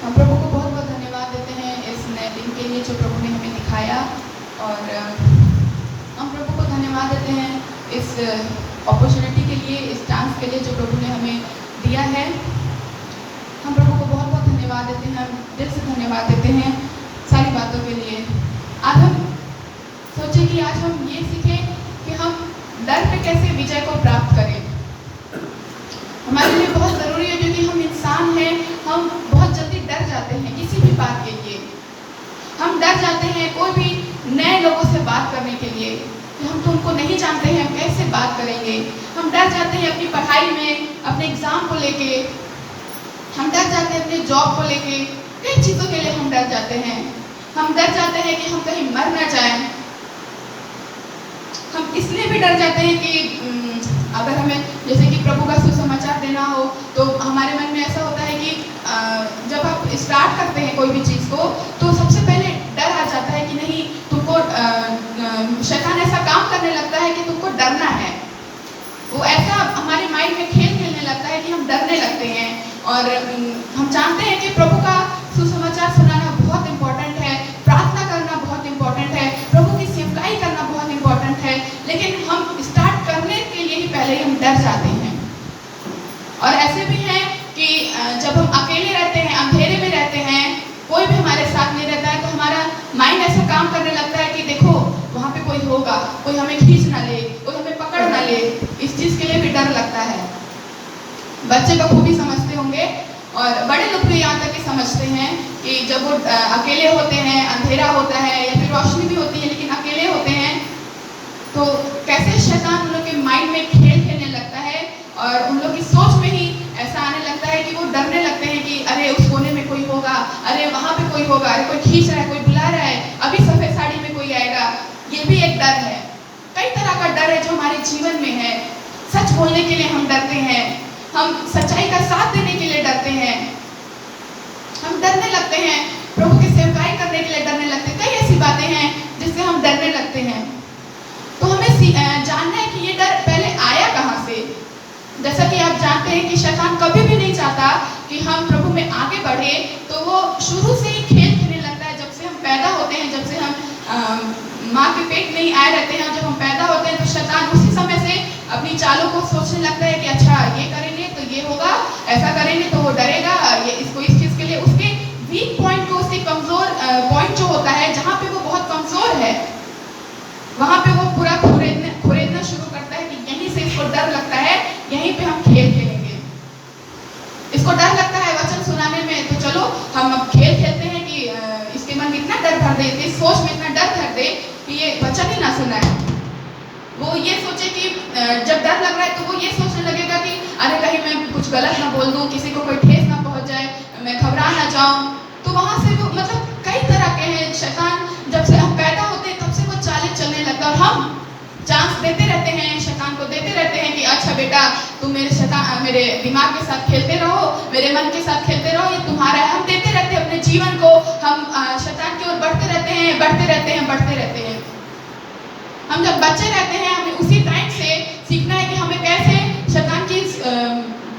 हम प्रभु को बहुत बहुत धन्यवाद देते हैं इस नए दिन के लिए जो प्रभु ने हमें दिखाया, और हम प्रभु को धन्यवाद देते हैं इस अपॉर्चुनिटी के लिए, इस चांस के लिए जो प्रभु ने हमें दिया है। हम प्रभु को बहुत बहुत धन्यवाद देते हैं, हम दिल से धन्यवाद देते हैं सारी बातों के लिए। आज हम सोचे कि आज हम ये सीखें कि हम डर पे कैसे विजय को प्राप्त करें। हमारे लिए बहुत ज़रूरी है, क्योंकि हम इंसान हैं, हम बहुत जल्दी डर जाते हैं किसी भी बात के लिए। हम डर जाते हैं कोई भी नए लोगों से बात करने के लिए, कि हम तो उनको नहीं जानते हैं, हम कैसे बात करेंगे। हम डर जाते हैं अपनी पढ़ाई में, अपने एग्ज़ाम को लेके, हम डर जाते हैं अपने जॉब को लेके, कई चीज़ों के लिए हम डर जाते हैं। हम डर जाते हैं कि हम कहीं मर ना जाएं। हम इसलिए भी डर जाते हैं कि अगर हमें जैसे कि प्रभु का सुसमाचार देना हो, तो हमारे मन में ऐसा होता है कि जब आप स्टार्ट करते हैं कोई भी चीज़ को, तो सबसे पहले डर आ जाता है कि नहीं, तुमको शैतान ऐसा काम करने लगता है कि तुमको डरना है। वो ऐसा हमारे माइंड में खेल खेलने लगता है कि हम डरने लगते हैं। और हम जानते हैं कि प्रभु का सुसमाचार सुनाना बहुत इम्पोर्टेंट है, प्रार्थना करना बहुत इम्पोर्टेंट है, प्रभु की सेवकाई करना बहुत इम्पोर्टेंट है, लेकिन हम स्टार्ट करने के लिए ही पहले ही हम डर जाते हैं। और ऐसे भी हैं कि जब हम अकेले रहते हैं, अंधेरे में रहते हैं, कोई भी हमारे साथ नहीं रहता है, तो हमारा माइंड ऐसा काम करने लगता है कि देखो वहाँ पे कोई होगा, कोई हमें खींच ना ले, कोई हमें पकड़ ना ले। इस चीज़ के लिए भी डर लगता है। बच्चे बखूबी समझते होंगे, और बड़े लोग भी यहाँ तक कि समझते हैं कि जब वो अकेले होते हैं, अंधेरा होता है या फिर रोशनी भी होती है लेकिन अकेले होते हैं, तो कैसे शैतान उन लोग के माइंड में खेल खेलने लगता है, और उन लोग की सोच में ही ऐसा आने लगता है कि वो डरने लगते हैं कि अरे उस कोने में कोई होगा, अरे वहाँ पे कोई होगा, अरे कोई खींच रहा है, कोई बुला रहा है, अभी सफ़ेद साड़ी में कोई आएगा। ये भी एक डर है। कई तरह का डर है जो हमारे जीवन में है। सच बोलने के लिए हम डरते हैं, हम सच्चाई का साथ देने के लिए डरते हैं, हम डरने लगते हैं, प्रभु की सेवकाई करने के लिए डरने लगते हैं। कई ऐसी बातें हैं जिससे हम डरने लगते हैं। तो हमें जानना है कि ये डर पहले आया कहाँ से। जैसा कि आप जानते हैं कि शैतान कभी भी नहीं चाहता कि हम प्रभु में आगे बढ़े, तो वो शुरू से ही खेल खेलने लगता है। जब से हम पैदा होते हैं, जब से हम माँ के पेट में ही आए रहते हैं, जब हम पैदा होते हैं, तो शैतान उसी समय से अपनी चालों को सोचने लगता है कि अच्छा ये करेंगे तो ये होगा, ऐसा करेंगे तो वो डरेगा, ये इसको इस चीज़ के लिए उसके वीक पॉइंट को, उसके कमज़ोर पॉइंट जो होता है, जहाँ पे वो बहुत कमज़ोर है, वहाँ पे वो पूरा खुरेदना शुरू करता है कि यहीं से इसको डर लगता है, यहीं पे हम खेल खेलेंगे। इसको डर लगता है वचन सुनाने में, तो चलो हम अब खेल खेलते हैं कि इसके मन में इतना डर भर दे, इस सोच में इतना डर भर दे कि ये वचन ही ना सुनाए। वो ये सोचे कि जब डर लग रहा है तो वो ये सोचने लगेगा कि अरे कहीं मैं कुछ गलत ना बोल दूँ, किसी को कोई ठेस ना पहुँच जाए, मैं घबरा ना जाऊँ। तो वहाँ से वो मतलब कई तरह के हैं। शैतान जब से हम पैदा होते हैं तब से वो चालें चलने लगता है, और हम चांस देते रहते हैं, शैतान को देते रहते हैं कि अच्छा बेटा तुम मेरे दिमाग के साथ खेलते रहो, मेरे मन के साथ खेलते रहो, ये तुम्हारा है। हम देते रहते हैं अपने जीवन को, हम शैतान की ओर बढ़ते रहते हैं, बढ़ते रहते हैं, बढ़ते रहते हैं। हम जब बच्चे रहते हैं, हमें उसी टाइम से सीखना है कि हमें कैसे शैतान की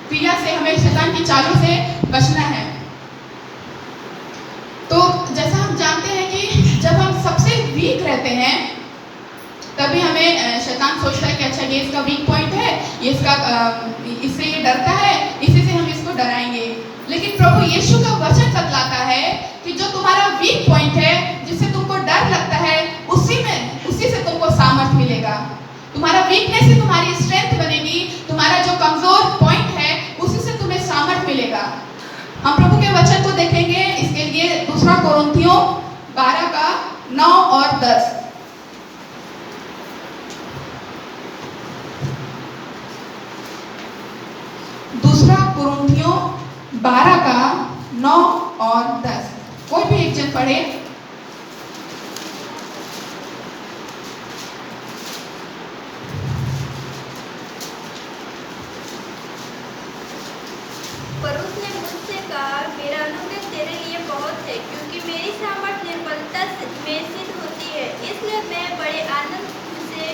क्रिया से, हमें शैतान की चालों से बचना है। तो जैसा हम जानते हैं कि जब हम सबसे वीक रहते हैं, तभी हमें शैतान सोचता है कि अच्छा ये इसका वीक पॉइंट है, ये इससे ये डरता है, इसी से हम इसको डराएंगे। लेकिन प्रभु यीशु का वचन बतलाता है कि जो तुम्हारा वीक पॉइंट है, जिससे तुमको डर लगता है, उसी से तुमको सामर्थ मिलेगा। तुम्हारा वीकनेस ही तुम्हारी स्ट्रेंथ बनेगी, तुम्हारा जो कमजोर पॉइंट है उसी से तुम्हें सामर्थ मिलेगा। हम प्रभु के वचन को देखेंगे, इसके लिए 2 कोरिन्थियों 12 का 9 और 10। कोरिन्थियों 12 का 9 और 10। कोई भी एक जन पढ़े। पर उसने मुझसे कहा, मेरा अनुग्रह तेरे लिए बहुत है, क्योंकि मेरी सामर्थ निर्बलता में सिद्ध होती है। इसलिए मैं बड़े आनंद से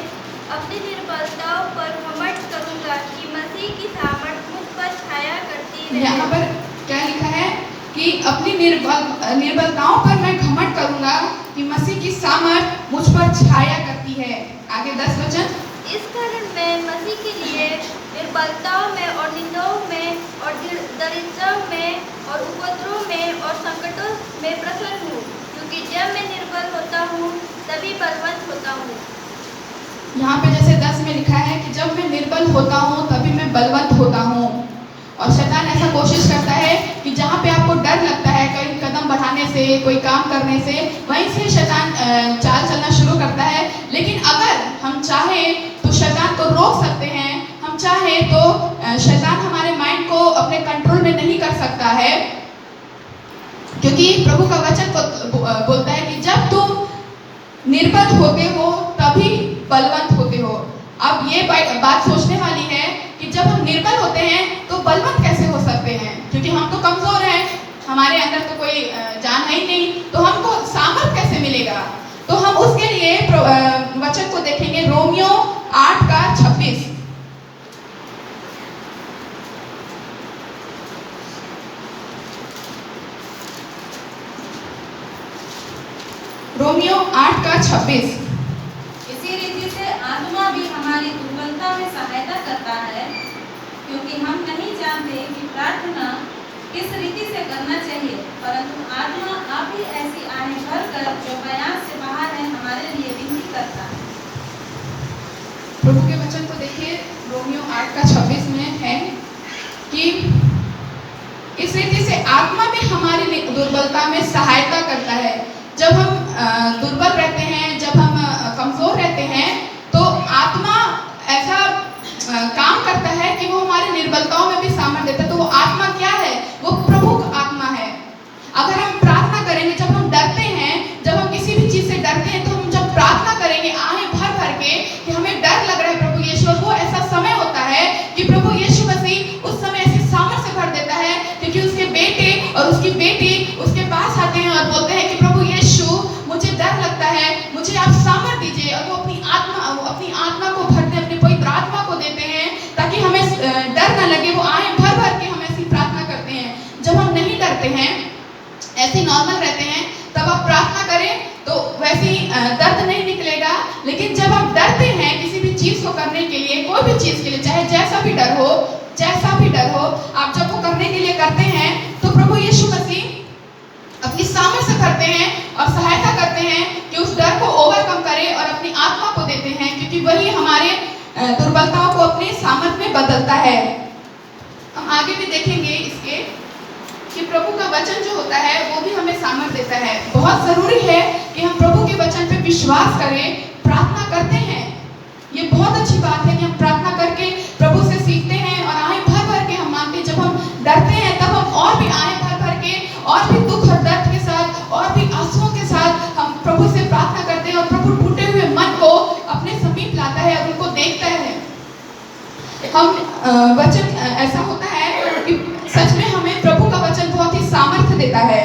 अपनी निर्बलताओं पर घमंड करूंगा कि मसीह की सामर्थ मुझ पर छाया करती रहे। यहाँ पर क्या लिखा है कि अपनी निर्बलताओं पर मैं घमंड करूंगा कि मसीह की सामर्थ मुझ पर छाया करती है। आगे 10 वचन। इस कारण मैं मसीह के लिए निर्बलताओं में और निंदाओं में और दरिद्रता में और उपद्रव में और संकटों में प्रसन्न हूँ, क्योंकि जब मैं निर्बल होता हूँ तभी बलवंत होता हूँ। यहाँ पे जैसे 10 में लिखा है कि जब मैं निर्बल होता हूँ तभी मैं बलवंत होता हूँ। और शैतान ऐसा कोशिश करता है कि जहाँ पे आपको डर लगता है कई कदम बढ़ाने से, कोई काम करने से, वहीं से शैतान चाल चलना शुरू करता है। लेकिन अगर हम चाहें तो शैतान को रोक सकते हैं। हम चाहें तो शैतान हमारे माइंड को अपने कंट्रोल में नहीं कर सकता है, क्योंकि प्रभु का वचन बोलता है कि जब तुम निर्बल होते हो तभी बलवंत होते हो। अब ये बात सोचने वाली है कि जब हम निर्बल होते हैं तो बलवंत कैसे हो सकते हैं, क्योंकि हम तो कमजोर हैं, हमारे अंदर तो कोई जान है ही नहीं, तो हमको सामर्थ कैसे मिलेगा। तो हम उसके लिए वचन को देखेंगे रोमियो 8 का 26। रोमियो 8 का 26। इसी रीति से आत्मा भी हमारी दुर्बलता में सहायता करता है, क्योंकि हम नहीं जानते कि प्रार्थना किस रीति से करना चाहिए, परंतु आत्मा आप ही ऐसी आहें भरकर जो बयान से बाहर है हमारे लिए विनती करता है। प्रभु के वचन को देखिए, रोमियो 8 का 26 में है कि इस रीति से आत्मा भी हमारी दुर्बलता में सहायता करता है। जब हम दुर्बल रहते हैं, जब हम कमजोर रहते हैं, तो आत्मा ऐसा काम करता है कि वो हमारी निर्बलताओं में भी सामर्थ्य देता है। तो वो आत्मा क्या है? वो प्रभु का आत्मा है। अगर हम प्रार्थना करेंगे, जब हम डरते हैं, जब हम किसी भी चीज से डरते हैं, तो हम जब प्रार्थना करेंगे आहें भर भर के कि हमें डर लग रहा है प्रभु यीशु, और वो ऐसा समय होता है कि प्रभु यीशु मसीह उस समय ऐसी सामर्थ्य से भर देता है, क्योंकि उसके बेटे और उसकी बेटी उसके पास आते हैं और बोलते हैं कि प्रभु यीशु मुझे डर लगता है, मुझे आप सामर्थ दीजिए। और वो अपनी आत्मा को भरते हैं, अपनी पवित्र आत्मा को देते हैं, ताकि हमें डर न लगे। वो आए भर भर के हम ऐसी प्रार्थना करते हैं। जब हम नहीं डरते हैं, ऐसे नॉर्मल रहते हैं, तब आप प्रार्थना करें तो वैसे दर्द नहीं निकलेगा। लेकिन जब आप डरते हैं किसी भी चीज को करने के लिए, कोई भी चीज के लिए, चाहे जैसा भी डर हो, आप जब वो करने के लिए करते हैं, तो प्रभु यीशु मसीह अपनी सामर्थ से भरते हैं और सहायता करते हैं कि उस डर को ओवरकम करें, और अपनी आत्मा को देते हैं, क्योंकि वही हमारे दुर्बलताओं को अपनी सामर्थ में बदलता है। हम आगे भी देखेंगे इसके कि प्रभु का वचन जो होता है वो भी हमें सामर्थ देता है। बहुत जरूरी है कि हम प्रभु के वचन पे विश्वास करें, प्रार्थना करते हैं। ये बहुत अच्छी बात है कि हम प्रार्थना करके प्रभु से सीखते हैं और आहें भर भर के हम मांगते हैं। जब हम डरते हैं तब हम और भी आहें भर भर के, और भी दुख और दर्द के साथ, और भी आंसुओं के साथ हम प्रभु से प्रार्थना करते हैं, और प्रभु टूटे हुए मन को अपने समीप लाता है और उनको देखता है। हम वचन ऐसा होता है कि सच में हमें प्रभु का वचन बहुत ही सामर्थ्य देता है।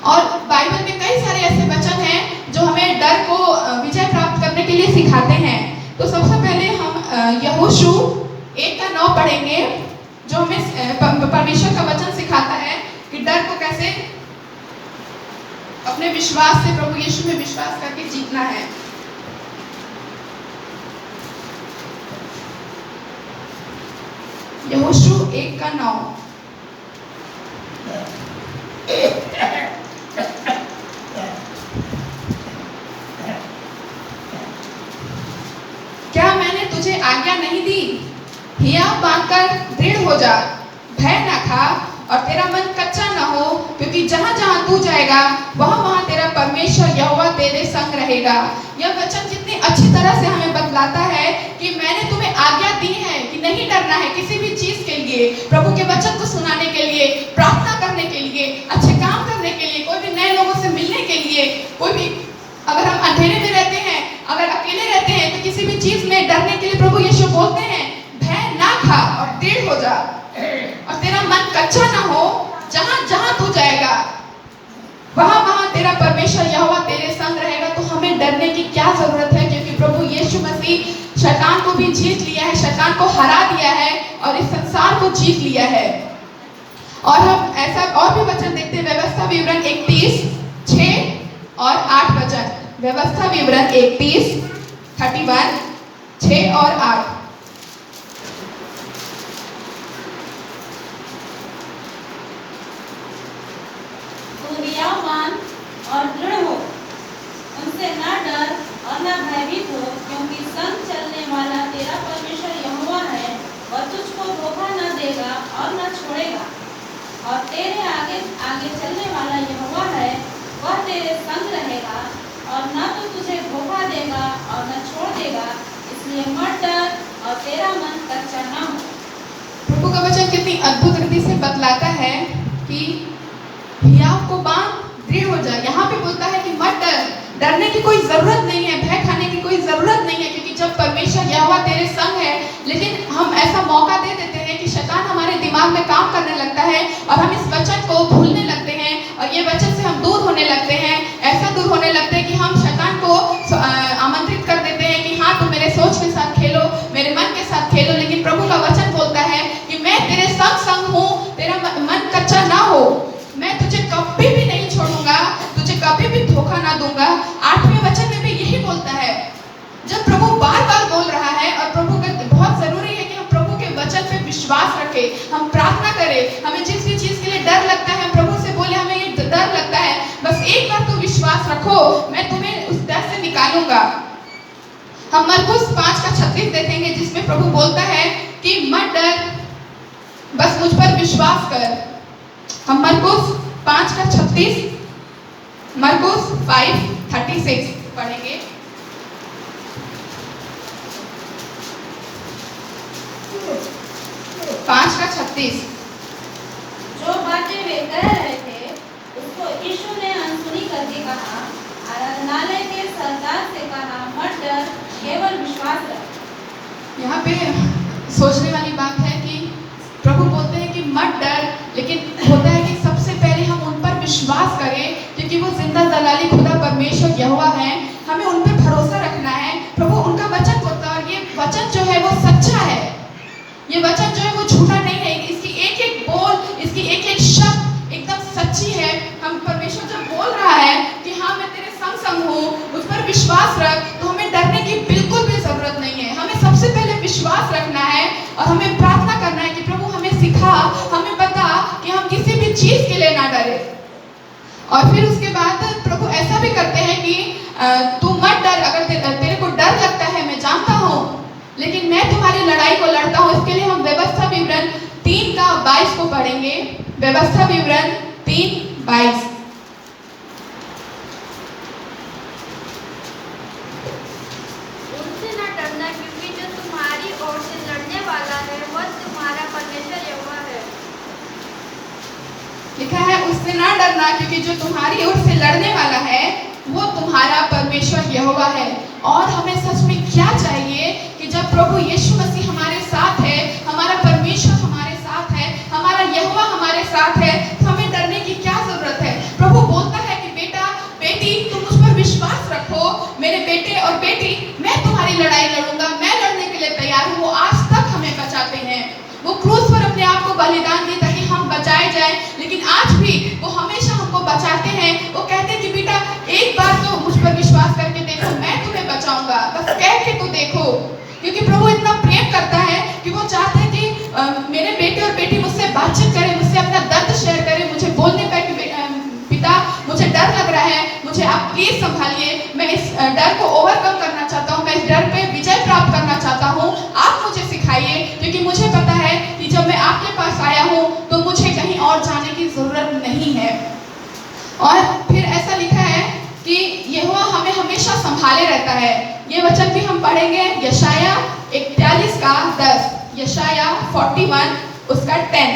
और बाइबल में कई सारे ऐसे वचन हैं जो हमें डर को विजय प्राप्त करने के लिए सिखाते हैं। तो सबसे पहले हम यहोशू 1 का 9 पढ़ेंगे, जो हमें परमेश्वर का वचन सिखाता है कि डर को कैसे अपने विश्वास से, प्रभु यीशु में विश्वास करके जीतना है। यहोशू 1 का 9। क्या मैंने तुझे आज्ञा नहीं दी? हियाव बांधकर दृढ़ हो जा, भय न खा और तेरा मन कच्चा न हो, क्योंकि जहाँ जहाँ तू जाएगा वहाँ वहाँ तेरा परमेश्वर यहोवा तेरे संग रहेगा। यह वचन कितनी अच्छी तरह से हमें बतलाता है कि मैंने तुम्हें आज्ञा दी है कि नहीं डरना है किसी भी चीज के लिए, प्रभु के वचन को सुनाने के लिए, प्रार्थना करने के लिए, अच्छे काम करने के लिए, कोई भी नए लोगों से मिलने के लिए, कोई भी अगर हम अंधेरे में रहते हैं, अगर अकेले रहते हैं, तो किसी भी चीज में डरने के लिए प्रभु यीशु बोलते हैं भय ना खा और दृढ़ हो जा, और तेरा मन कच्चा ना हो। जहाँ जहाँ तू जाएगा वहाँ वहाँ तेरा परमेश्वर यहोवा तेरे संग रहेगा। तो हमें डरने की क्या जरूरत है, क्योंकि प्रभु यीशु मसीह शैतान को भी जीत लिया है, शैतान को हरा दिया है और इस संसार को जीत लिया है। और हम ऐसा और भी वचन देखते हैं, व्यवस्था विवरण 31, 6 और 8 वचन। व्यवस्था विवरण 31, 31, 6 और 8। तू हियावान और दृढ़ हो, उनसे न डर और न भयभीत हो, क्योंकि संग चलने वाला तेरा परमेश्वर यहोवा है। वह तुझको धोखा न देगा और न छोड़ेगा। और तेरे आगे आगे चलने वाला यहोवा है, वह तेरे संग रहेगा और न तो तुझे धोखा देगा और न छोड़ देगा। इसलिए मत डर और तेरा मन कच्चा न हो। प्रभु का वचन कितनी अद्भुत रीति से बतलाता है कि हियाव को बांध, दृढ़ हो जा। यहाँ पे बोलता है कि मत डर, डरने की कोई जरूरत नहीं है, भय खाने की कोई जरूरत नहीं है, क्योंकि जब परमेश्वर यहोवा तेरे संग है। लेकिन हम ऐसा मौका दे देते हैं कि शैतान हमारे दिमाग में काम करने लगता है और हम इस वचन को भूलने लगते हैं और ये वचन से हम दूर होने लगते हैं। ऐसा दूर होने लगते हैं कि हम शैतान को आमंत्रित कर देते हैं कि हाँ, तुम मेरे सोच के साथ खेलो, मेरे मन के साथ खेलो। लेकिन प्रभु का वचन बोलता है कि मैं तेरे संग हूँ, तेरा मन कच्चा ना हो, मैं तुझे कभी भी नहीं छोड़ूंगा, तुझे कभी भी धोखा ना दूंगा। 8वें वचन में भी यही बोलता है। जब प्रभु बार बार बोल रहा है और प्रभु का बहुत जरूरी है कि हम प्रभु के वचन पे विश्वास रखें, हम प्रार्थना करें। हमें जिस भी चीज के लिए डर लगता है, प्रभु से बोले हमें ये डर लगता है, बस एक बार तो विश्वास रखो, मैं तुम्हें उस डर से निकालूंगा। हम मरकुस 5:36 देखेंगे, जिसमें प्रभु बोलता है कि मत डर, बस मुझ पर विश्वास कर। हम मरकुस 5:36, मरकुस 5:36 पढ़ेंगे। पाँच का 36। जो बातें वे कह रहे थे उसको यीशु ने अनसुनी करके कहा। आराधनालय के सरदार से कहा, मत डर, केवल विश्वास रख। यहाँ पे सोचने वाली बात है कि प्रभु बोलते हैं कि मत डर, लेकिन होता है कि सबसे पहले हम उन पर विश्वास करें, क्योंकि वो जिंदा जलाली खुदा परमेश्वर यहोवा है। हमें उन पर भरोसा रखना है। प्रभु उनका वचन बोलता है और ये वचन जो है वो सच्चा है, ये वचन जो है वो झूठा नहीं है। इसकी एक एक बोल, इसकी एक एक शब्द एकदम सच्ची है। हम परमेश्वर जब बोल रहा है कि हाँ, मैं तेरे संग हूँ, उस पर विश्वास रख, तो हमें डरने की बिल्कुल भी जरूरत नहीं है। हमें सबसे पहले विश्वास रखना है और हमें प्रार्थना करना है कि प्रभु हमें सिखा, हमें बता कि हम किसी भी चीज के लिए ना डरे। और फिर उसके बाद प्रभु ऐसा भी करते हैं कि तू मत डर। अगर तेरे को डर लगता है, मैं जानता हूँ, लेकिन मैं तुम्हारी लड़ाई को लड़ता हूँ। इसके लिए हम व्यवस्था विवरण 3:22 को पढ़ेंगे। व्यवस्था विवरण 3:22। उनसे न डरना, क्योंकि जो तुम्हारी ओर से लड़ने वाला है वह तुम्हारा परमेश्वर यहोवा है। लिखा है उससे ना डरना, क्योंकि जो तुम्हारी ओर से लड़ने वाला है वो तुम्हारा परमेश्वर यहोवा है। और हमें सच में क्या चाहिए कि जब प्रभु यीशु मसीह हमारे साथ है, हमारा परमेश्वर हमारे साथ है, हमारा यहोवा हमारे साथ है, तो हमें डरने की क्या जरूरत है। प्रभु बोलता है कि बेटा बेटी, तुम मुझ पर विश्वास रखो, मेरे बेटे और बेटी, मैं तुम्हारी लड़ाई लड़ूंगा, मैं लड़ने के लिए तैयार हूँ। वो आज तक हमें बचाते हैं। वो क्रूस पर अपने आप को बलिदान दिए ताकि हम बचाए जाए, लेकिन आज भी वो हमेशा हमको बचाते हैं। वो कहते हैं कि बेटा एक बार तो मुझ पर विश्वास करके देखो, मैं तुम्हें बचाऊंगा, बस कह के तो देखो। क्योंकि प्रभु इतना प्रेम करता है कि वो चाहता है कि मेरे बेटे और बेटी मुझसे बातचीत करें, मुझसे अपना दर्द शेयर करें, मुझे बोलने पर कि पिता मुझे डर लग रहा है, मुझे आप प्लीज संभालिए, मैं इस डर को ओवरकम करना चाहता हूँ, मैं इस डर पे विजय प्राप्त करना चाहता हूँ, आप मुझे सिखाइए। क्योंकि मुझे पता है कि जब मैं आपके पास आया हूँ तो मुझे कहीं और जाने की जरूरत नहीं है। और फिर ऐसा लिखा है कि यहोवा हमें हमेशा संभाले रहता है। ये वचन भी हम पढ़ेंगे यशाया 41:10, यशाया 41 उसका 10।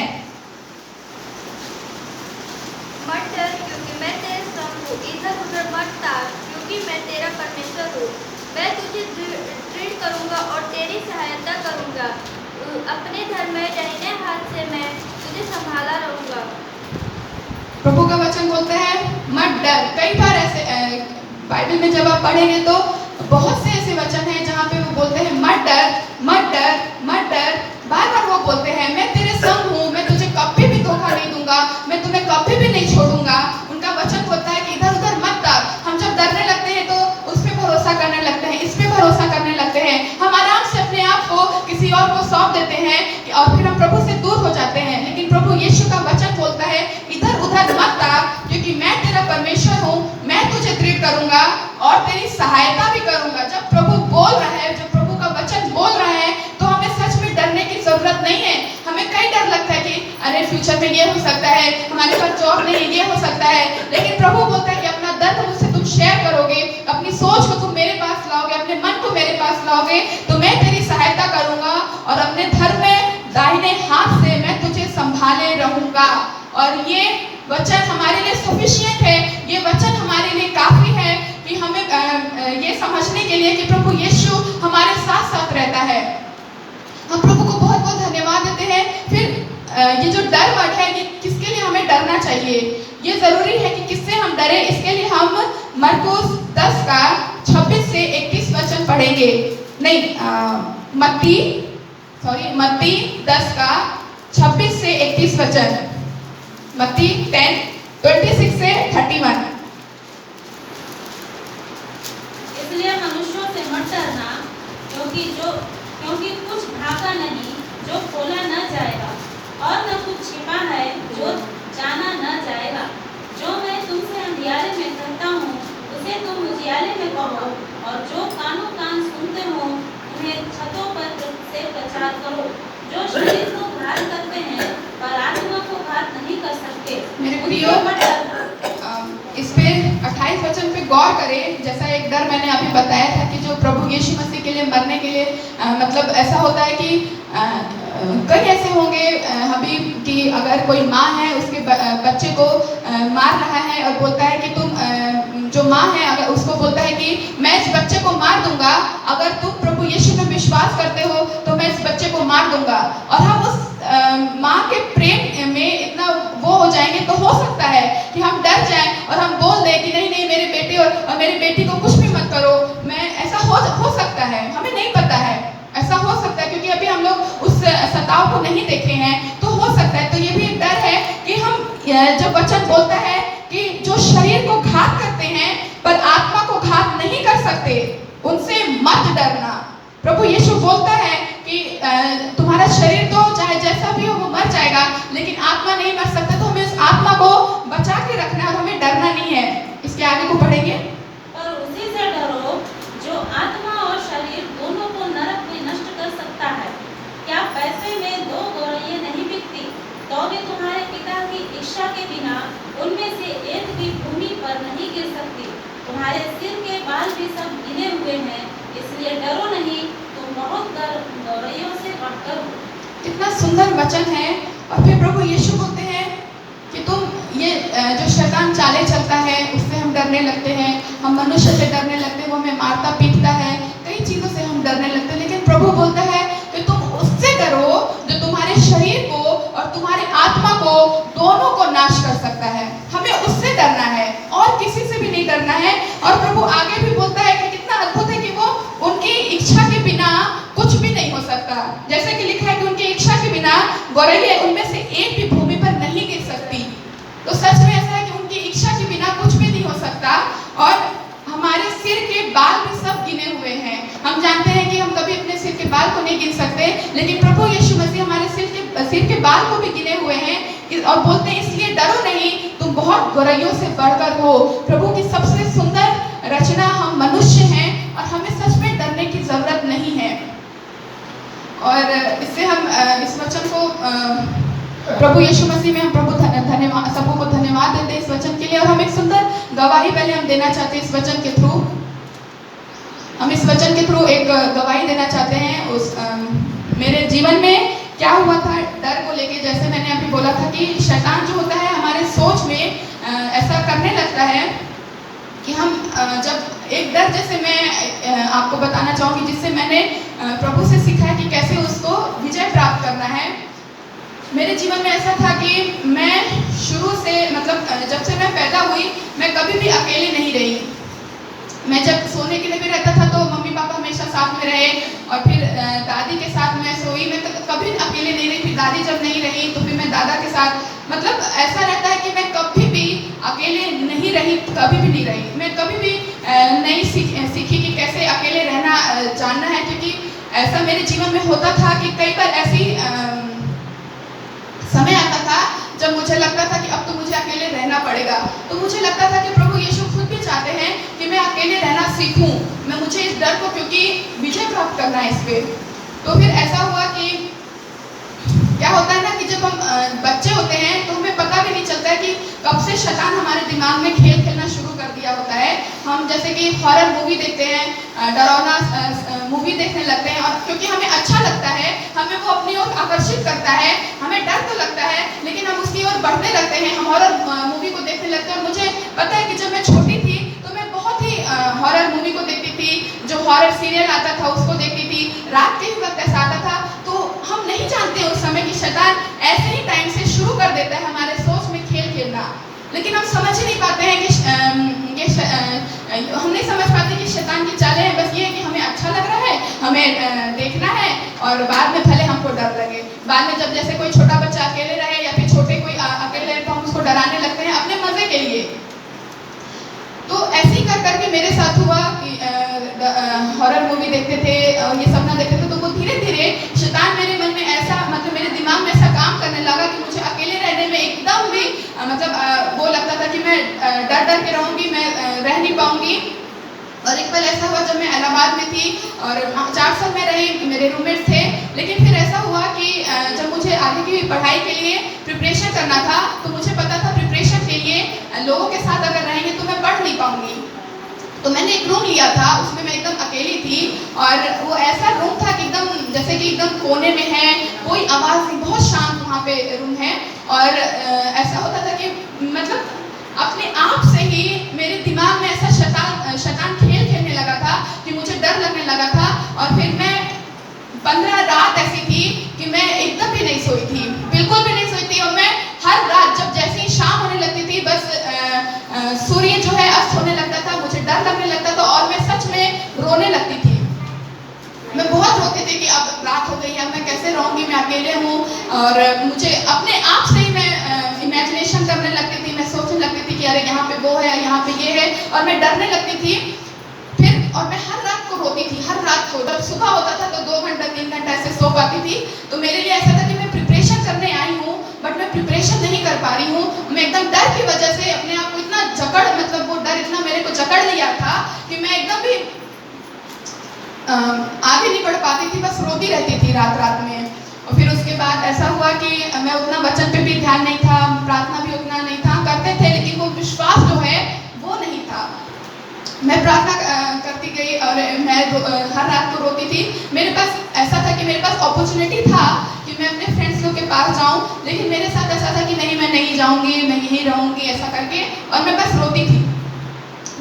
मत डर, क्योंकि मैं तेरे संग हूँ, इधर उधर मत ताक, क्योंकि मैं तेरा परमेश्वर हूँ। मैं तुझे दृढ़ करूँगा और तेरी सहायता करूँगा। अपने धर्म दाहिने हाथ से मैं तुझे संभाला रहूँगा। प्रभु का वचन बोलता है मत डर। कई बार ऐसे बाइबल में जब आप पढ़ेंगे तो बहुत से ऐसे वचन हैं जहाँ पे वो बोलते हैं मत डर, मत डर, मत डर। बार बार वो बोलते हैं मैं तेरे संग हूँ, मैं तुझे कभी भी धोखा नहीं दूंगा। दूंगा, मैं तुम्हें कभी भी नहीं छोड़ूंगा। उनका वचन बोलता है कि इधर उधर मत डर। हम जब डरने लगते हैं तो उस पे भरोसा करने लगते हैं, इस पे भरोसा करने लगते हैं, हम आराम से अपने आप को किसी और को सौंप देते हैं और फिर हम प्रभु से दूर हो जाते हैं। लेकिन प्रभु यीशु का वचन बोलता है इधर उधर मत डर, क्योंकि मैं तेरा परमेश्वर हूँ, मैं तुझे दृढ़ करूंगा और तेरी सहायता भी करूंगा। जब प्रभु बोल रहा है, जब प्रभु का वचन बोल रहा है, तो हमें सच में डरने की जरूरत नहीं है। हमें कई डर लगता है कि अरे फ्यूचर में ये हो सकता है, हमारे पास जॉब नहीं, ये हो सकता है। लेकिन प्रभु बोलता है कि अपना दर्द मुझसे तुम शेयर करोगे, अपनी सोच को तुम मेरे पास लाओगे, अपने मन को मेरे पास लाओगे, तो मैं तेरी सहायता करूंगा और अपने धर्म में दाहिने हाथ से मैं तुझे संभाले रहूंगा। और ये वचन हमारे लिए सफिशिएंट है, ये वचन हमारे लिए काफी है कि हमें ये समझने के लिए कि प्रभु यीशु हमारे साथ साथ रहता है। हम प्रभु को बहुत बहुत धन्यवाद देते हैं। फिर ये जो डर वर्ड है, ये किसके लिए हमें डरना चाहिए, ये जरूरी है कि किससे हम डरे। इसके लिए हम मरकुस 10 का 26 से 31 वचन पढ़ेंगे। नहीं, मत्ती 10 का 26 से 31 वचन। मत्ती 10:26 से 31। इसलिए मनुष्यों से मत डरना, क्योंकि कुछ ढाका नहीं जो खोला न जाएगा, और न कुछ छिपा है जो जाना न जाएगा। जो मैं तुमसे अंधियारे में कहता हूँ उसे तुम उजियाले में कहो, और जो कानों कान सुनते हो उन्हें छतों पर से प्रचार करो। जो शरीर को घात करते हैं पर आत्मा को घात नहीं कर सकते। मेरे प्रियो, इस पे 28 वचन पे गौर करें। जैसा एक डर मैंने अभी बताया था कि जो प्रभु यीशु मसीह के लिए मरने के लिए मतलब ऐसा होता है कि कई ऐसे होंगे अभी कि अगर कोई माँ है उसके बच्चे को मार रहा है और बोलता है कि तुम जो माँ है अगर उसको बोलता है कि मैं इस बच्चे को मार दूंगा, अगर तुम प्रभु यीशु में विश्वास करते हो तो मैं इस बच्चे को मार दूंगा। और हम उस माँ के प्रेम में इतना वो हो जाएंगे तो हो सकता है कि हम डर जाएं और हम बोल दें कि नहीं नहीं, मेरे बेटे और मेरी बेटी को कुछ भी मत करो। मैं ऐसा हो सकता है, हमें नहीं पता है, ऐसा हो सकता है क्योंकि अभी हम लोग उस सताव को नहीं देखे हैं, तो हो सकता है। तो ये भी एक डर है कि हम जब वचन बोलता है कि जो शरीर को घात करते हैं पर आत्मा को घात नहीं कर सकते, उनसे मत डरना। प्रभु यीशु बोलता है कि तुम्हारा शरीर तो चाहे जैसा भी हो वो मर जाएगा, लेकिन आत्मा नहीं मर सकता। तो हमें उस आत्मा को बचा के रखना है और हमें डरना नहीं है। इसके आगे को पढ़ेंगे। पर उसी से डरो जो आत्मा और शरीर दोनों को नरक में नष्ट कर सकता है। क्या पैसे में 2 गौरैया नहीं बिकती, तो भी तुम्हारे पिता की इच्छा के बिना उनमें से एक भी भूमि पर नहीं गिर सकती। तुम्हारे सिर के बाल भी सब गिने हुए हैं, इसलिए डरो नहीं, तुम बहुत गौरैयों से बढ़कर हो। कितना सुंदर वचन है। और फिर प्रभु यीशु बोलते हैं कि तुम ये जो शैतान चाले चलता है उससे हम डरने लगते हैं, हम मनुष्य से डरने लगते हैं, वो हमें मारता पीटता है, कई चीज़ों से हम डरने लगते हैं। लेकिन प्रभु बोलता है कि तुम उससे डरो जो तुम्हारे शरीर को और तुम्हारे आत्मा को दोनों को नाश कर सकता है। हमें उससे डरना है और किसी से भी नहीं डरना है। और प्रभु आगे भी बोलता है कि कितना अद्भुत है कि वो उनकी इच्छा के बिना कुछ भी नहीं हो सकता। जैसे कि लिखा है कि उनकी इच्छा के बिना गौरैया उनमें से एक भी भूमि पर नहीं गिर सकती। तो सच में ऐसा है कि उनकी इच्छा के बिना कुछ भी नहीं हो सकता। और हमारे सिर के बाल भी सब गिने हुए हैं। हम जानते हैं कि हम कभी अपने सिर के बाल को नहीं गिन सकते, लेकिन प्रभु यीशु मसीह हमारे सिर के बाल को भी गिने हुए हैं और बोलते हैं इसलिए डरो नहीं, तुम बहुत गौरैयों से बढ़कर हो। प्रभु की सबसे सुंदर रचना हम मनुष्य हैं और हमें सच में डरने की जरूरत नहीं है। और इससे हम इस वचन को प्रभु यीशु मसीह में हम प्रभु धन्यवाद सबको धन्यवाद देते हैं इस वचन के लिए। और हम एक सुंदर गवाही पहले हम देना चाहते हैं इस वचन के थ्रू। हम इस वचन के थ्रू एक गवाही देना चाहते हैं उस मेरे जीवन में क्या हुआ था डर को लेके। जैसे मैंने अभी बोला था कि शैतान जो होता है हमारे सोच में ऐसा करने लगता है कि हम जब एक डर, जैसे मैं आपको बताना चाहूँगी जिससे मैंने प्रभु से सीखा है कि कैसे उसको विजय प्राप्त करना है। मेरे जीवन में ऐसा था कि मैं शुरू से मतलब जब से मैं पैदा हुई मैं कभी भी अकेले नहीं रही। मैं जब सोने के लिए भी रहता था तो मम्मी पापा हमेशा साथ में रहे और फिर दादी के साथ मैं सोई। मैं कभी अकेले नहीं रही। फिर दादी जब नहीं रही तो फिर मैं दादा के साथ, मतलब ऐसा रहता है कि मैं कभी भी अकेले नहीं रही, कभी भी नहीं रही। मैं कभी भी नहीं सीखी कि कैसे अकेले रहना जानना है, क्योंकि ऐसा मेरे जीवन में होता था कि कई बार ऐसी समय आता था जब मुझे लगता था कि अब तो मुझे अकेले रहना पड़ेगा। तो मुझे लगता था कि प्रभु यीशु खुद भी चाहते हैं कि मैं अकेले रहना सीखूं, मैं मुझे इस डर को, क्योंकि विजय प्राप्त करना है इस पे। तो फिर ऐसा हुआ कि क्या होता है ना कि जब हम बच्चे होते हैं तो हमें पता भी नहीं चलता है कि कब से शैतान हमारे दिमाग में खेल खेलना शुरू कर दिया होता है। हम जैसे कि हॉरर मूवी देखते हैं, डरावना मूवी देखने लगते हैं, और क्योंकि हमें अच्छा लगता है, हमें वो अपनी ओर आकर्षित करता है, हमें डर तो लगता है लेकिन हम उसकी ओर बढ़ने लगते हैं, हम हॉरर मूवी को देखने लगते हैं। और मुझे पता है कि जब मैं छोटी थी तो मैं बहुत ही हॉरर मूवी को देखती थी, जो हॉरर सीरियल आता था उसको देखती थी, रात के ही वक्त ऐसा आता था। तो हम नहीं जानते उस समय कि शैतान ऐसे ही टाइम से शुरू कर देता है हमारे सोच में खेल खेलना, लेकिन हम समझ ही नहीं पाते हैं कि हम नहीं समझ पाते कि शैतान की चालें हैं। बस ये है कि हमें अच्छा लग रहा है, हमें देखना है, और बाद में भले हमको डर लगे। बाद में जब जैसे कोई छोटा बच्चा अकेले रहे या फिर छोटे कोई अकेले रहे तो हम उसको डराने लगते हैं अपने मजे के लिए। तो ऐसे ही कर करके मेरे साथ हुआ कि हॉरर मूवी देखते थे और ये सब ना देखते थे, तो वो धीरे धीरे शैतान मेरे मन में ऐसा, मतलब मेरे दिमाग में ऐसा काम करने लगा कि मुझे अकेले रहने में एकदम भी वो लगता था कि मैं डर डर के रहूँगी, मैं रह नहीं पाऊँगी। और एक पल ऐसा हुआ जब मैं इलाहाबाद में थी और 4 साल में रही, मेरे रूममेट थे, लेकिन फिर ऐसा हुआ कि जब मुझे आगे की पढ़ाई के लिए प्रिपरेशन करना था तो मुझे पता था प्रिपरेशन के लिए लोगों के साथ अगर रहेंगे तो मैं पढ़ नहीं पाऊंगी। तो मैंने एक रूम लिया था, उसमें मैं एकदम अकेली थी, और वो ऐसा रूम था कि एकदम जैसे कि एकदम कोने में है, कोई आवाज़ नहीं, बहुत शांत वहाँ पे रूम है। और ऐसा होता था कि मतलब अपने आप से ही मेरे दिमाग में ऐसा शैतान खेल खेलने लगा था कि मुझे डर लगने लगा था। और फिर मैं 15 रात ऐसी थी कि मैं एकदम भी नहीं सोई थी, बिल्कुल भी नहीं सोई थी। और मैं हर रात जब जैसे ही शाम होने लगती थी, बस सूर्य जो है अस्त होने लगता था, मुझे डर लगने लगता था और मैं सच में रोने लगती थी। मैं बहुत रोती थी कि अब रात हो गई है, अब मैं कैसे रहूँगी, मैं अकेले हूँ। और मुझे अपने आप से ही मैं इमेजिनेशन करने लगती थी, मैं सोचने लगती थी कि अरे यहाँ पे वो है, यहाँ पे ये है, और मैं डरने लगती थी। फिर और मैं हर रात को रोती थी, हर रात को। जब सुबह होता था तो 2 घंटा 3 घंटा ऐसे सो पाती थी। तो मेरे लिए ऐसा था कि मैं प्रिपरेशन करने आई हूँ बट मैं प्रिपरेशन नहीं कर पा रही हूँ। मैं एकदम डर की वजह से अपने आप को इतना जकड़, मतलब वो डर इतना मेरे को जकड़ लिया था कि मैं एकदम भी आगे नहीं बढ़ पाती थी, बस रोती रहती थी रात रात में। और फिर उसके बाद ऐसा हुआ कि मैं उतना वचन पे भी ध्यान नहीं था, प्रार्थना भी उतना नहीं था, करते थे लेकिन वो विश्वास जो है वो नहीं था। मैं प्रार्थना करती गई और मैं हर रात को रोती थी। मेरे पास ऐसा था कि मेरे पास अपॉर्चुनिटी था कि मैं अपने फ्रेंड्स लोग के पास जाऊं, लेकिन मेरे साथ ऐसा था कि नहीं, मैं नहीं जाऊंगी, मैं यहीं रहूंगी, ऐसा करके। और मैं बस रोती थी।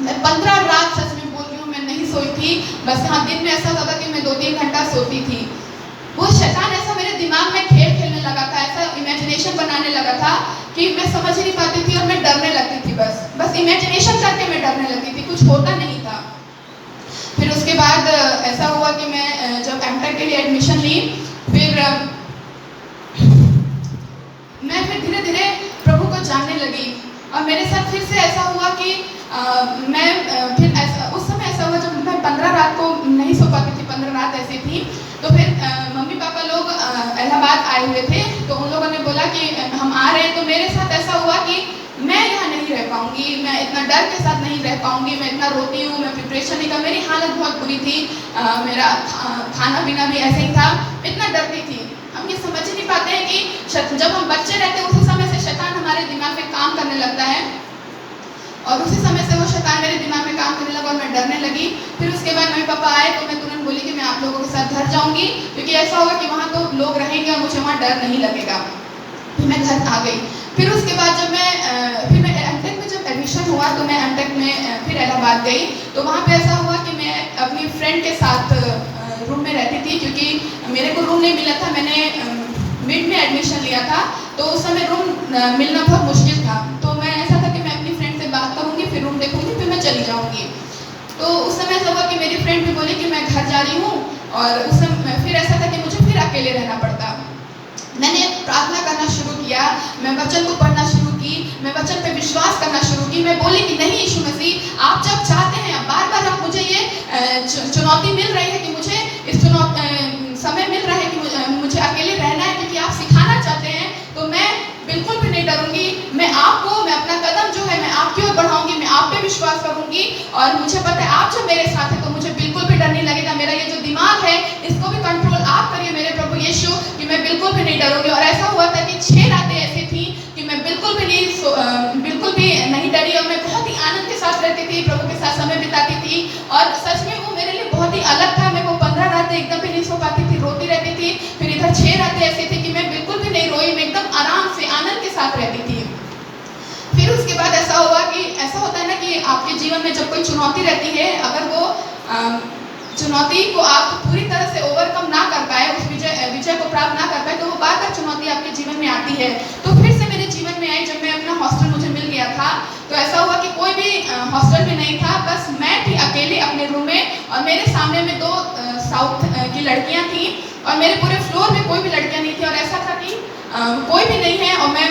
मैं 15 रात, सच में बोल रही हूँ, मैं नहीं सोई थी। बस हाँ, दिन में ऐसा होता था कि मैं 2-3 घंटा सोती थी। वो शैतान ऐसा मेरे दिमाग में खेल खेलने लगा था, ऐसा इमेजिनेशन बनाने लगा था कि मैं समझ ही नहीं पाती थी और मैं डरने लगती थी। बस इमेजिनेशन करके मैं डरने लगती थी, कुछ होता नहीं था। फिर उसके बाद ऐसा हुआ कि मैं जब एमटेक के लिए एडमिशन ली, फिर मैं धीरे धीरे प्रभु को जानने लगी। और मेरे साथ फिर से ऐसा हुआ कि मैं फिर उस समय ऐसा हुआ जब मैं 15 रात को नहीं सो पाती थी, 15 रात ऐसी थी। तो फिर मम्मी पापा लोग इलाहाबाद आए हुए थे, तो उन लोगों ने बोला कि हम आ रहे हैं। तो मेरे साथ ऐसा हुआ कि मैं यहाँ नहीं रह पाऊँगी, मैं इतना डर के साथ नहीं रह पाऊँगी, मैं इतना रोती हूँ, मैं प्रिपरेशन नहीं कर, मेरी हालत बहुत बुरी थी, मेरा खाना पीना भी ऐसे ही था, इतना डरती थी। हम ये समझ ही नहीं पाते हैं कि जब हम बच्चे रहते हैं उसी समय से शैतान हमारे दिमाग में काम करने लगता है, और उसी समय से वो शैतान मेरे दिमाग में काम करने लगा और मैं डरने लगी। फिर उसके बाद मम्मी पापा आए तो मैं तुरंत बोली कि मैं आप लोगों के साथ घर जाऊँगी, क्योंकि ऐसा होगा कि वहाँ तो लोग रहेंगे और मुझे वहाँ डर नहीं लगेगा। फिर मैं घर आ गई। फिर उसके बाद जब मैं एमटेक में जब एडमिशन हुआ तो मैं एमटेक में फिर इलाहाबाद गई। तो वहाँ पे ऐसा हुआ कि मैं अपनी फ्रेंड के साथ रूम में रहती थी, क्योंकि मेरे को रूम नहीं मिला था। मैंने मिड में एडमिशन लिया था, तो उस समय रूम मिलना बहुत मुश्किल था। तो मैं ऐसा था कि मैं अपनी फ्रेंड से बात करूँगी, फिर रूम देखूँगी, फिर मैं चली जाऊँगी। तो उस समय ऐसा हुआ कि मेरी फ्रेंड भी बोली कि मैं घर जा रही हूँ, और उस समय फिर ऐसा था कि मुझे फिर अकेले रहना पड़ता। मैंने प्रार्थना करना शुरू किया, मैं वचन को पढ़ना शुरू की, मैं वचन पे विश्वास करना शुरू की। मैं बोली कि नहीं यीशु मसीह, आप जब चाहते हैं, बार बार आप मुझे ये चुनौती मिल रही है कि मुझे इस समय मिल रहा है कि मुझे अकेले रहना है क्योंकि आप सिखाना चाहते हैं, तो मैं बिल्कुल भी नहीं डरूंगी। मैं अपना कदम जो है मैं आपकी ओर बढ़ाऊंगी, मैं आप पे विश्वास करूंगी और मुझे पता है आप जब मेरे साथ हैं तो मुझे बिल्कुल भी डर नहीं लगेगा। मेरा ये जो दिमाग है इसको भी कंट्रोल आप करिए मेरे प्रभु यीशु, कि मैं बिल्कुल भी नहीं डरूंगी। और ऐसा हुआ था कि 6 रातें ऐसी थी कि मैं बिल्कुल भी नहीं डरी और मैं बहुत ही आनंद के साथ रहती थी, प्रभु के साथ समय बिताती थी। और सच में वो मेरे लिए बहुत ही अलग था। मैं वो 15 रातें एकदम भी नहीं सो पाती थी, रोती रहती थी। फिर इधर 6 रातें ऐसी थी कि मैं बिल्कुल भी नहीं रोई, मैं एकदम आराम से आनंद के साथ रहती थी। फिर उसके बाद ऐसा हुआ कि ऐसा होता है ना कि आपके जीवन में जब कोई चुनौती रहती है, अगर वो चुनौती को आप पूरी तरह से ओवरकम ना कर पाए, उस विजय को प्राप्त ना कर पाए, तो वो बार बार चुनौती आपके जीवन में आती है। तो फिर से मेरे जीवन में आई जब मैं अपना हॉस्टल मुझे मिल गया था। तो ऐसा हुआ कि कोई भी हॉस्टल में नहीं था, बस मैं थी अकेले अपने रूम में और मेरे सामने में 2 साउथ की लड़कियां थी और मेरे पूरे फ्लोर में कोई भी लड़कियां नहीं थी। और ऐसा था कि कोई भी नहीं है और मैं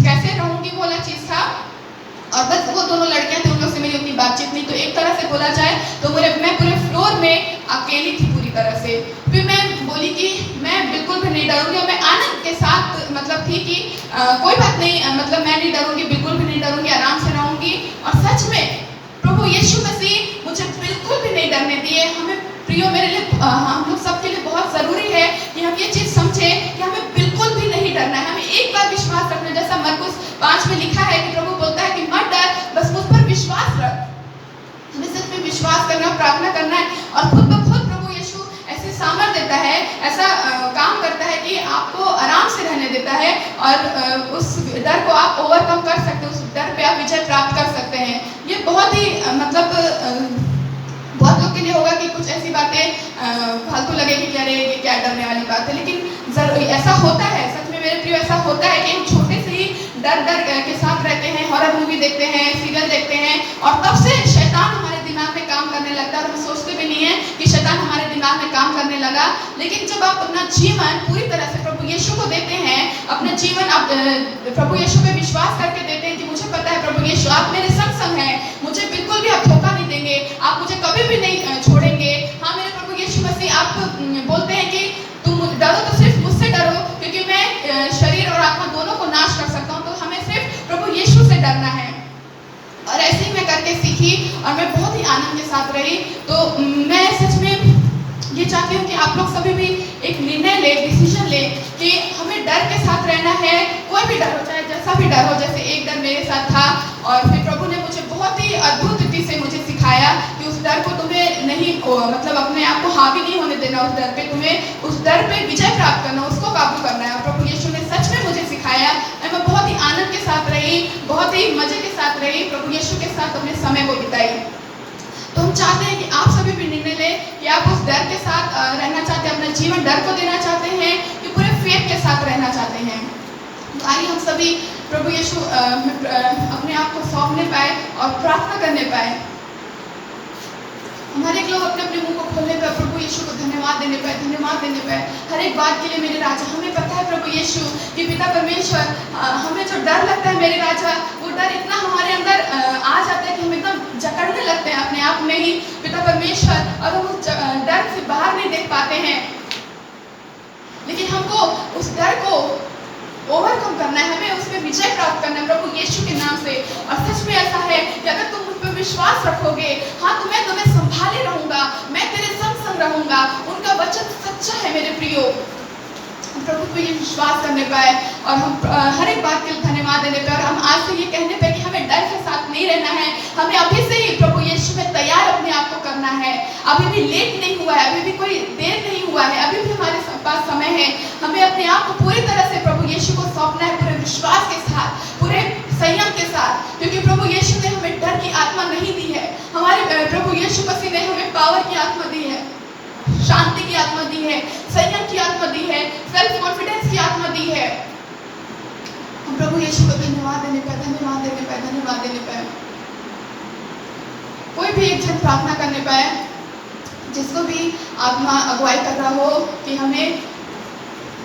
कैसे रहूंगी वो वाला चीज़ था। और बस वो दोनों लड़कियां थी, उन लोग से मेरी उतनी बातचीत नहीं। तो एक तरह से बोला जाए तो मैं पूरे फ्लोर में अकेली थी पूरी तरह से। फिर मैं बोली कि मैं बिल्कुल भी नहीं डरूंगी और मैं आनंद के साथ मतलब थी कि कोई बात नहीं, मतलब मैं नहीं डरूंगी, बिल्कुल भी नहीं डरूंगी, आराम से रहूंगी। और सच में प्रभु यीशु मसीह मुझे बिल्कुल भी नहीं डरने दिए। हमें प्रियो, मेरे लिए हम लोग सबके लिए बहुत ज़रूरी है कि हम ये चीज़ समझें कि हमें बिल्कुल भी नहीं डरना है। हमें एक बार विश्वास रखना, जैसा मरकुस 5 में लिखा है कि प्रभु बोलता है कि मत डर, बस मुझ पर विश्वास रख। हमें सच में विश्वास करना, प्रार्थना करना है और खुद ब खुद प्रभु यीशु ऐसे सामर्थ देता है, ऐसा काम करता है कि आपको आराम से रहने देता है और उस डर को आप ओवरकम कर सकते हैं, उस डर पे आप विजय प्राप्त कर सकते हैं। ये बहुत ही बहुत लोग के लिए होगा कि कुछ ऐसी बातें फालतू लगेगी कि अरे ये क्या डरने वाली बात है, लेकिन ऐसा होता है। सच में मेरे प्रिय, ऐसा होता है कि हम छोटे से ही डर के साथ रहते हैं, हॉरर मूवी देखते हैं, सीरियल देखते हैं और तब से शैतान हमारे दिमाग में काम करने लगता है और हम सोचते भी नहीं है कि शैतान हमारे दिमाग में काम करने लगा। लेकिन जब आप अपना जीवन पूरी तरह से प्रभु यीशु को देते हैं, अपना जीवन आप प्रभु यीशु पे विश्वास करके देते हैं कि मुझे पता है प्रभु यीशु आप मेरे संग हैं, मुझे बिल्कुल भी आप धोखा नहीं देंगे, आप मुझे कभी भी नहीं छोड़ेंगे। हाँ मेरे प्रभु यीशु मसीह, आप बोलते हैं कि तुम डरो तो सिर्फ मुझसे डरो क्योंकि मैं शरीर और आत्मा दोनों को नाश कर सकता हूँ। तो हमें सिर्फ प्रभु यीशु से डरना है। और ऐसे ही मैं करके सीखी और मैं बहुत ही आनंद के साथ रही। तो मैं सच में ये चाहती हूँ कि आप लोग सभी भी एक निर्णय ले, डिसीजन ले कि हमें डर के साथ रहना है। कोई भी डर हो, चाहे जैसा भी डर हो। जैसे एक डर मेरे साथ था और फिर प्रभु ने मुझे बहुत ही अद्भुत रीति से मुझे सिखाया कि उस डर को तुम्हें नहीं मतलब अपने आप को हावी नहीं होने देना, उस डर पे तुम्हें उस डर पे विजय प्राप्त करना, उसको काबू करना है। और प्रभु यीशु ने सच में मुझे सिखाया और मैं बहुत ही आनंद के साथ रही, बहुत ही मजे के साथ रही, प्रभु यीशु के साथ अपने समय को बिताई। तो हम चाहते हैं कि आप सभी भी निर्णय लें कि आप उस डर के साथ रहना चाहते हैं, अपना जीवन डर को देना चाहते हैं कि पूरे फेथ के साथ रहना चाहते हैं। तो आइए हम सभी प्रभु यीशु अपने आप को सौंपने पाए और प्रार्थना करने पाए। हमारे लोग अपने अपने मुंह को खोलने पर प्रभु यीशु को धन्यवाद देने पाए हर एक बात के लिए। मेरे राजा, हमें पता है प्रभु यीशु कि पिता परमेश्वर, हमें जो डर लगता है मेरे राजा, वो डर इतना हमारे अंदर आ जाता है कि हम एकदम जकड़ने लगते हैं अपने आप में ही पिता परमेश्वर, और हम उस डर से बाहर नहीं देख पाते हैं। लेकिन हमको उस डर को ओवरकम करना है, हमें उसमें विजय प्राप्त करना है प्रभु यीशु के नाम से। और सच में ऐसा है कि अगर तुम मुझ पर विश्वास रखोगे, हाँ तो मैं तुम्हें संभाले रहूंगा, मैं तेरे संग रहूंगा। उनका वचन सच्चा है मेरे प्रियो। प्रभु पे ये विश्वास करने पाए और हम हर एक बात के लिए धन्यवाद देने पे, और हम आज से ये कहने पे कि हमें डर के साथ नहीं रहना है। हमें अभी से ही प्रभु यीशु में तैयार अपने आप को करना है। अभी भी लेट नहीं हुआ है, अभी भी कोई देर नहीं हुआ है, अभी भी हमारे पास समय है। हमें अपने आप को पूरी तरह से प्रभु यीशु को सौंपना है, पूरे विश्वास के साथ, पूरे संयम के साथ, क्योंकि प्रभु यीशु ने हमें डर की आत्मा नहीं दी है। हमारे प्रभु यीशु मसीह ने हमें पावर की आत्मा दी है, शांति की आत्मा दी है, संयम की आत्मा दी है, सेल्फ कॉन्फिडेंस की आत्मा दी है। हम प्रभु यीशु को धन्यवाद देने पर कोई भी एक जन प्रार्थना करने पाए, जिसको भी आत्मा अगुवाई कर रहा हो कि हमें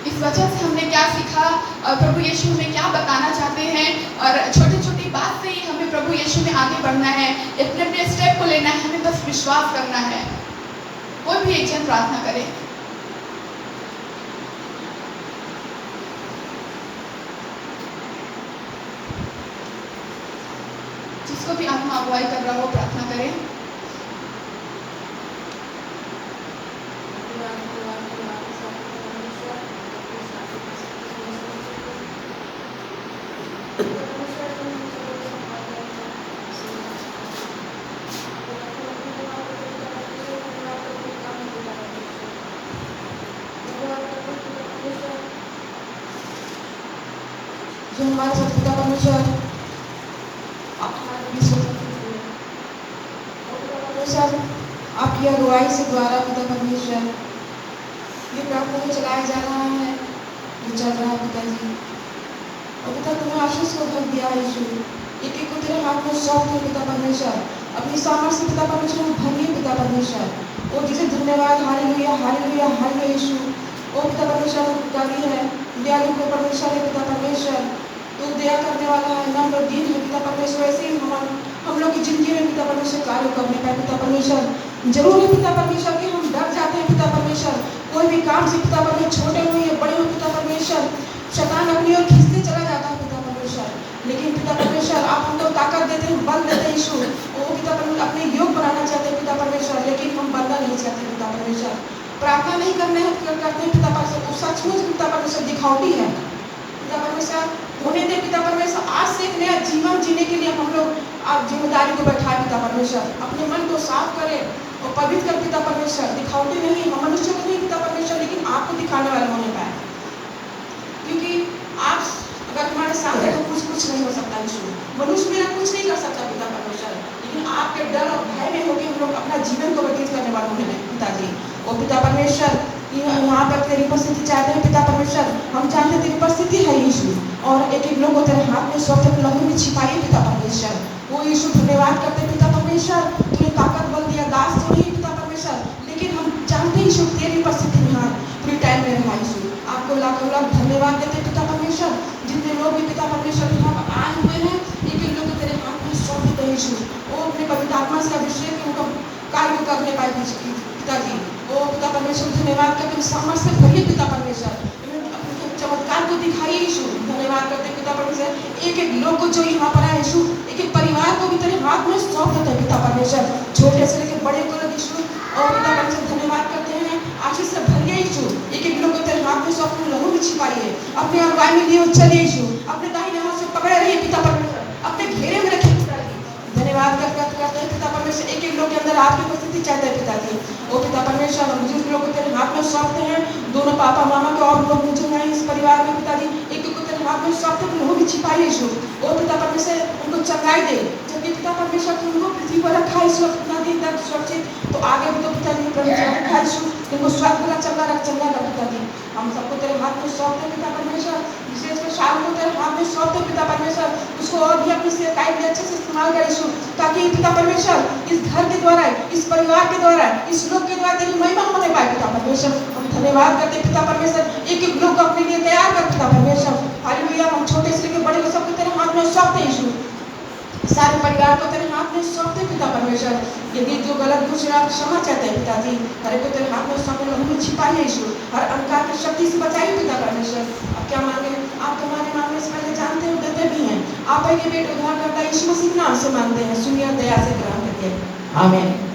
इस वचन से हमने क्या सीखा और प्रभु यीशु हमें क्या बताना चाहते हैं, और छोटी छोटी बात से ही हमें प्रभु यीशु में आगे बढ़ना है, अपने अपने स्टेप को लेना है, हमें बस विश्वास करना है। कोई भी एक जन प्रार्थना करे। जिसको भी आत्मा अगुवाई कर रहा हो प्रार्थना करे। जो हमारे साथ पिता परमेश्वर आप हमारे बीच में परमेश्वर आपकी अगुवाई से द्वारा पिता परमेश्वर ये प्रार्थना में चलाया जा रहा है, जो चल रहा है पिताजी। और पिता तुम्हें आशीष को भर दिया है यीशु, एक एक को तेरे हाथ में सौंप दो पिता परमेश्वर, अपनी सामर्थ्य से पिता परमेश्वर भरिए पिता परमेश्वर। ओ जिसे धन्यवाद, हालेलुया हालेलुया हालेलुया यीशु। ओ पिता परमेश्वर पुकारी है, दयालु को परमेश्वर है पिता परमेश्वर, तो दया करने वाला है, नम्र दीन है पिता परमेश्वर। ऐसे ही हम लोग की जिंदगी में पिता परमेश्वर कार्य करने पाए पिता परमेश्वर। जरूर है पिता परमेश्वर कि हम डर जाते हैं पिता परमेश्वर, कोई भी काम से पिता परमेश्वर, छोटे हो या बड़े हो पिता परमेश्वर, शैतान अपनी ओर खींचते चला जाता है पिता परमेश्वर। लेकिन पिता परमेश्वर आप हमको ताकत देते हैं, बल देते हैं यीशु। वो पिता परमेश्वर अपने योग बनाना चाहते हैं पिता परमेश्वर, लेकिन हम बनना नहीं चाहते पिता परमेश्वर। प्रार्थना नहीं करते हैं पिता परमेश्वर, सचमुच पिता परमेश्वर दिखावटी है पिता परमेश्वर। होने दे पिता परमेश्वर, आज से एक नया जीवन जीने के लिए हम लोग आप जिम्मेदारी को बैठाए पिता परमेश्वर। अपने मन को साफ करें और पवित्र कर पिता परमेश्वर। दिखावटी नहीं, हम मनुष्य को नहीं पिता परमेश्वर, लेकिन आपको दिखाने वाले होने पाए, क्योंकि आप अगर हमारे साथ है तो कुछ नहीं हो सकता यीशु। मनुष्य मेरा कुछ नहीं कर सकता पिता परमेश्वर, लेकिन आपके डर और भय में होकर हम लोग अपना जीवन को व्यतीत करने वाले होने हैं पिताजी। और पिता परमेश्वर यहाँ पर तेरी उपस्थिति चाहते हैं पिता परमेश्वर। हम जानते तेरी उपस्थिति है यीशु, और एक एक लोग को तेरे हाथ में सौंपे, लहू में छिपाइए पिता परमेश्वर। वो यीशु धन्यवाद करते पिता परमेश्वर, तूने ताकत बल दिया, दास तो नहीं पिता परमेश्वर, लेकिन हम जानते यीशु तेरी उपस्थिति में यहाँ पूरी टाइम में रहा यीशु। आपको लाखों लाख धन्यवाद देते पिता परमेश्वर। जितने लोग भी पिता परमेश्वर यहाँ पर आए हुए हैं, एक एक लोग तेरे हाथ में सौंप देते यीशु। वो अपने पवित्र आत्मा से अभिषेक उनको कार्य करने पाए पिताजी। ओ पिता परमेश्वर धन्यवाद करते सामर्थ्य से भरिए पिता परमेश्वर, चमत्कार को दिखाइए यीशु। धन्यवाद करते पिता परमेश्वर। एक एक लोग को जो यहाँ पर आए यीशु, एक एक परिवार को भी तेरे हाथ में सौंप देते पिता परमेश्वर, छोटे से लेकर बड़े को लग यीशु। और पिता परमेश्वर धन्यवाद करते हैं, आशीष से भरिए यीशु। एक एक लोग को तेरे हाथ में सौंप, लहू में छिपाइए, अपने अगुवाई में लिए चलिए यीशु। अपने दाहिने हाथ से पकड़े रहिए पिता परमेश्वर, अपने घेरे में रखिए पिताजी। धन्यवाद करते हैं पिता परमेश्वर। एक एक लोग के अंदर आपकी उपस्थिति चाहते हैं पिताजी। ओ पिता परमेश्वर, हम बुजुर्ग लोग को तेरे हाथ में सौंपते हैं, दोनों पापा मामा को और लोग जो हैं इस परिवार में पिताजी, एक एक को तेरे हाथ में सौंपते हैं, लहू में छिपाइए यीशु। ओ पिता परमेश्वर उनको चंगाई दे, जबकि पिता परमेश्वर तुमको पृथ्वी पर रखा इस वक्त इतना दिन तक सुरक्षित, तो आगे भी तो पिताजी परमेश्वर रखा यीशु, तुमको स्वास्थ्य भला चंगा रख पिताजी। हम सबको तेरे हाथ में सौंपते हैं पिता परमेश्वर, विशेषकर शाम को तेरे हाथ में सौंपते पिता परमेश्वर। उसको और भी अपनी सेवकाई में अच्छे से इस्तेमाल कर यीशु, ताकि पिता परमेश्वर इस घर के द्वारा, इस परिवार के द्वारा, इस लोग के द्वारा तेरी महिमा होने पाए पिता परमेश्वर। हम धन्यवाद करते पिता परमेश्वर। एक एक लोग को अपने लिए तैयार कर पिता परमेश्वर। हालेलुया। हम छोटे से लेकर बड़े को सबको तेरे हाथ में सौंपते यीशु, सारे परिवार को तेरे हाथ में सौंपते पिता परमेश्वर। यदि जो गलत कुछ आप क्षमा चाहते हैं पिताजी, हर एक को तेरे हाथ में सौंपे, लहू में छिपाइए यीशु, हर अंधकार की शक्ति से बचाइए पिता परमेश्वर। अब क्या मांगे आप हमारे मांगने से पहले जानते हो, देते भी हैं। आप ही के बेटे उद्धारकर्ता यीशु मसीह नाम से मांगते हैं, सुनिए दया से ग्रहण करिए, आमीन।